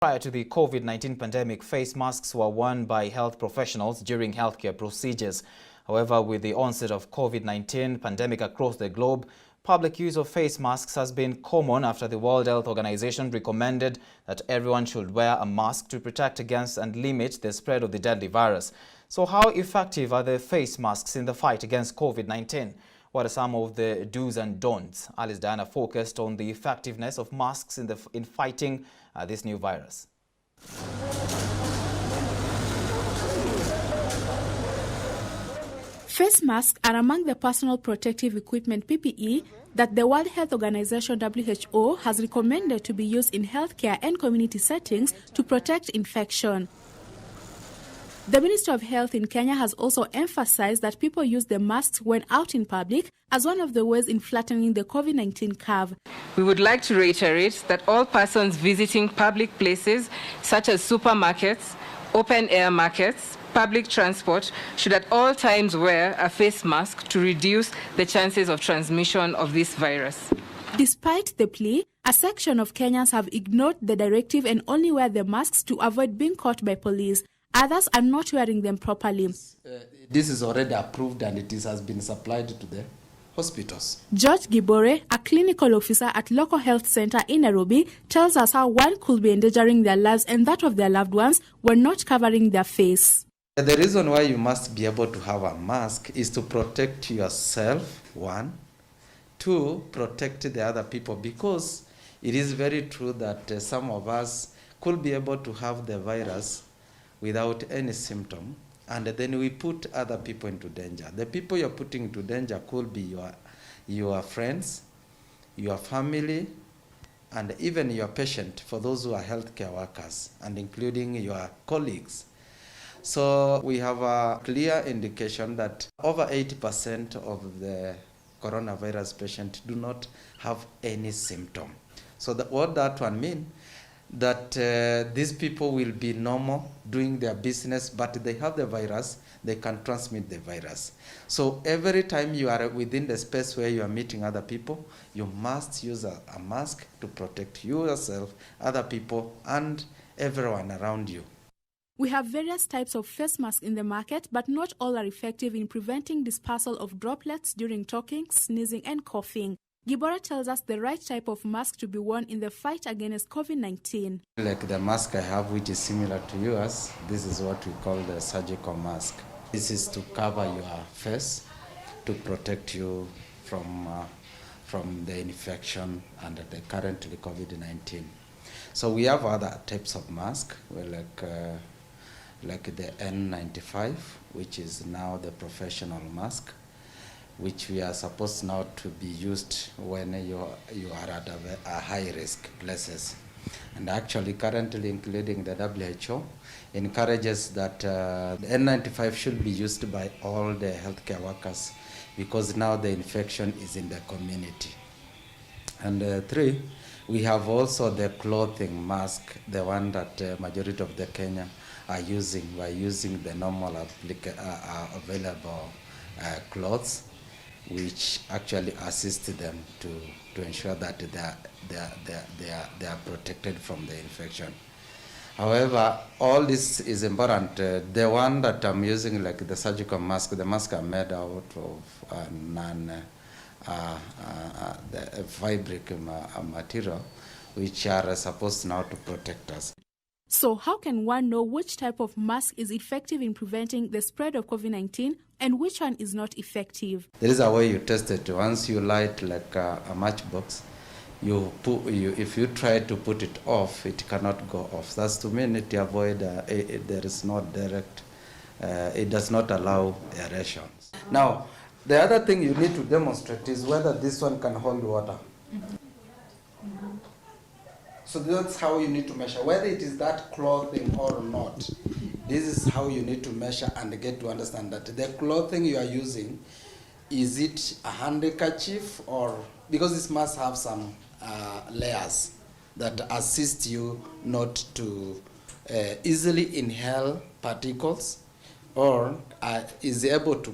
Prior to the COVID-19 pandemic, face masks were worn by health professionals during healthcare procedures. However, with the onset of COVID-19 pandemic across the globe, public use of face masks has been common after the World Health Organization recommended that everyone should wear a mask to protect against and limit the spread of the deadly virus. So how effective are the face masks in the fight against COVID-19? What are some of the do's and don'ts? Alice Diana focused on the effectiveness of masks in fighting this new virus. Face masks are among the personal protective equipment PPE that the World Health Organization WHO has recommended to be used in healthcare and community settings to protect infection. The Ministry of Health in Kenya has also emphasized that people use the masks when out in public as one of the ways in flattening the COVID-19 curve. We would like to reiterate that all persons visiting public places such as supermarkets, open-air markets, public transport should at all times wear a face mask to reduce the chances of transmission of this virus. Despite the plea, a section of Kenyans have ignored the directive and only wear the masks to avoid being caught by police. Others are not wearing them properly. This is already approved and it has been supplied to the hospitals. George Gibore, a clinical officer at Local Health Center in Nairobi, tells us how one could be endangering their lives and that of their loved ones when not covering their face. The reason why you must be able to have a mask is to protect yourself, one. Two, protect the other people, because it is very true that some of us could be able to have the virus without any symptom, and then we put other people into danger. The people you're putting into danger could be your friends, your family, and even your patient, for those who are healthcare workers, and including your colleagues. So we have a clear indication that over 80% of the coronavirus patients do not have any symptom. So what that one means, that these people will be normal doing their business, but they have the virus, they can transmit the virus. So every time you are within the space where you are meeting other people, you must use a mask to protect yourself, other people, and everyone around you. We have various types of face masks in the market, but not all are effective in preventing dispersal of droplets during talking, sneezing, and coughing. Gibora tells us the right type of mask to be worn in the fight against COVID-19. Like the mask I have, which is similar to yours, this is what we call the surgical mask. This is to cover your face, to protect you from the infection and the currently COVID-19. So we have other types of masks, like the N95, which is now the professional mask, which we are supposed now to be used when you are at a high-risk places. And actually, currently, including the WHO, encourages that the N95 should be used by all the healthcare workers, because now the infection is in the community. And three, we have also the clothing mask, the one that majority of the Kenya are using by using the normal available clothes, which actually assist them to ensure that they are protected from the infection. However, all this is important. The one that I'm using, like the surgical mask, the mask are made out of the fabric material, which are supposed now to protect us. So how can one know which type of mask is effective in preventing the spread of COVID-19 and which one is not effective? There is a way you test it. Once you light like a matchbox, if you try to put it off, it cannot go off. That's to mean to avoid there is no direct, it does not allow aeration. Now, the other thing you need to demonstrate is whether this one can hold water. So that's how you need to measure, whether it is that clothing or not. This is how you need to measure and get to understand that the clothing you are using, is it a handkerchief, or, because this must have some layers that assist you not to easily inhale particles, or is able to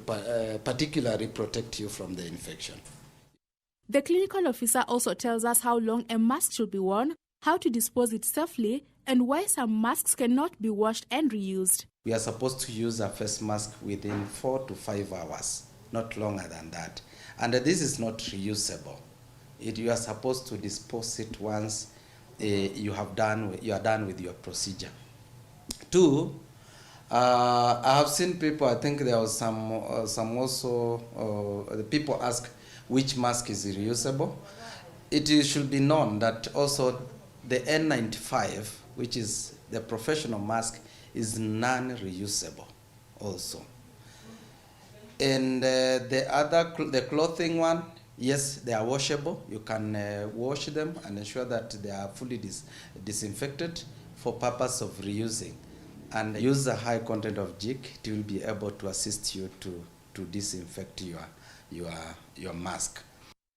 particularly protect you from the infection. The clinical officer also tells us how long a mask should be worn, how to dispose it safely, and why some masks cannot be washed and reused. We are supposed to use a face mask within 4 to 5 hours, not longer than that. And this is not reusable. You are supposed to dispose it once you are done with your procedure. 2, I have seen people, I think there was some also, the people ask which mask is reusable. It should be known that also the N95, which is the professional mask, is non-reusable also. And the clothing one, yes, they are washable. You can wash them and ensure that they are fully disinfected for purpose of reusing. And use a high content of jik. It will be able to assist you to disinfect your mask.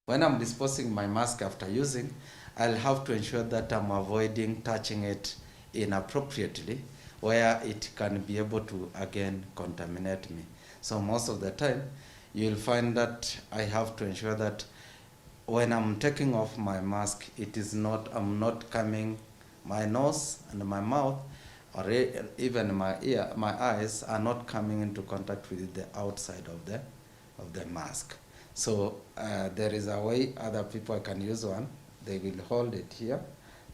When I'm disposing my mask after using, I'll have to ensure that I'm avoiding touching it inappropriately, where it can be able to again contaminate me. So most of the time, you'll find that I have to ensure that when I'm taking off my mask, I'm not coming, my nose and my mouth, or even my eyes are not coming into contact with the outside of the mask. So there is a way other people can use one. They will hold it here,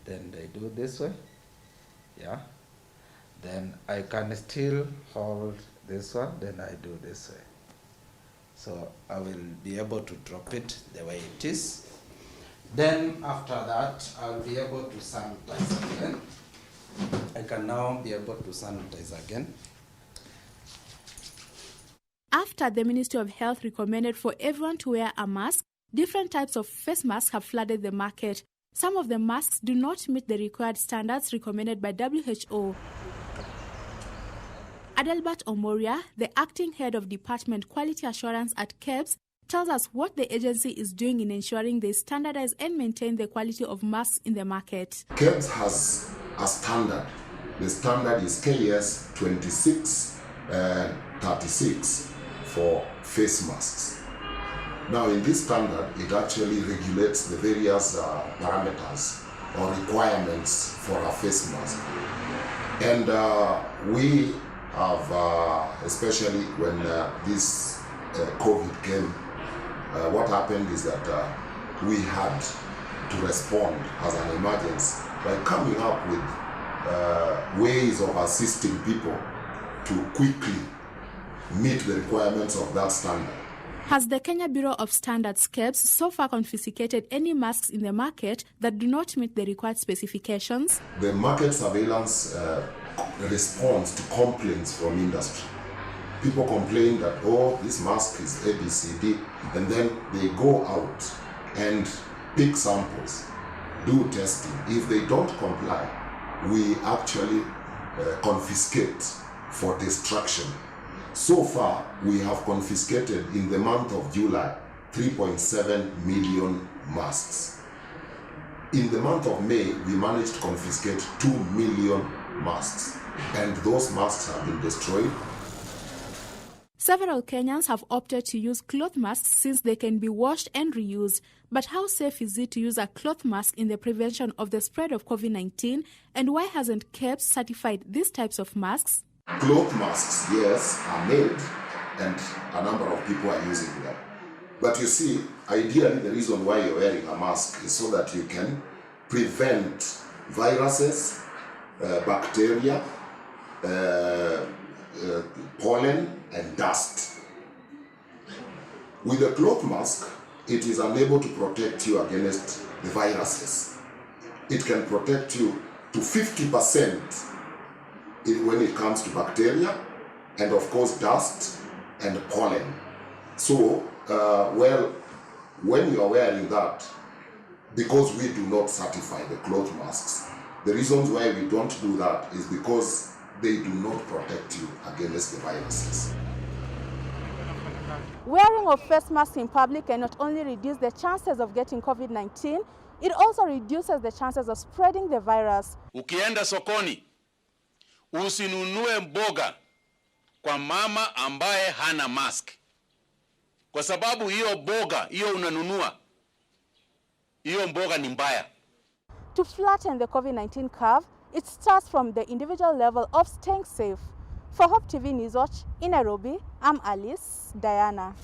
then they do this way, yeah. Then I can still hold this one, then I do this way. So I will be able to drop it the way it is. Then after that, I'll be able to sanitize again. I can now be able to sanitize again. After the Ministry of Health recommended for everyone to wear a mask, different types of face masks have flooded the market. Some of the masks do not meet the required standards recommended by WHO. Adelbert Omoria, the acting head of Department Quality Assurance at KEBS, tells us what the agency is doing in ensuring they standardize and maintain the quality of masks in the market. KEBS has a standard. The standard is KS 2636 for face masks. Now in this standard, it actually regulates the various parameters or requirements for a face mask. And we have, especially when this COVID came, what happened is that we had to respond as an emergency by coming up with ways of assisting people to quickly meet the requirements of that standard. Has the Kenya Bureau of Standards KEBS so far confiscated any masks in the market that do not meet the required specifications? The market surveillance responds to complaints from industry. People complain that, oh, this mask is ABCD, and then they go out and pick samples, do testing. If they don't comply, we actually confiscate for destruction. So far, we have confiscated in the month of July 3.7 million masks. In the month of May, we managed to confiscate 2 million masks, and those masks have been destroyed. Several Kenyans have opted to use cloth masks since they can be washed and reused. But how safe is it to use a cloth mask in the prevention of the spread of COVID-19? And why hasn't KEBS certified these types of masks? Cloth masks, yes, are made, and a number of people are using them. But you see, ideally the reason why you're wearing a mask is so that you can prevent viruses, bacteria, pollen, and dust. With a cloth mask, it is unable to protect you against the viruses. It can protect you to 50% when it comes to bacteria, and of course dust and pollen. So, when you are wearing that, because we do not certify the cloth masks, the reasons why we don't do that is because they do not protect you against the viruses. Wearing of face masks in public can not only reduce the chances of getting COVID-19, it also reduces the chances of spreading the virus. Ukienda sokoni, usinunue mboga kwa mama ambaye hana mask. Kwa sababu hiyo mboga, hiyo unanunua, hiyo mboga ni mbaya. To flatten the COVID-19 curve, it starts from the individual level of staying safe. For Hope TV Newswatch in Nairobi, I'm Alice Diana.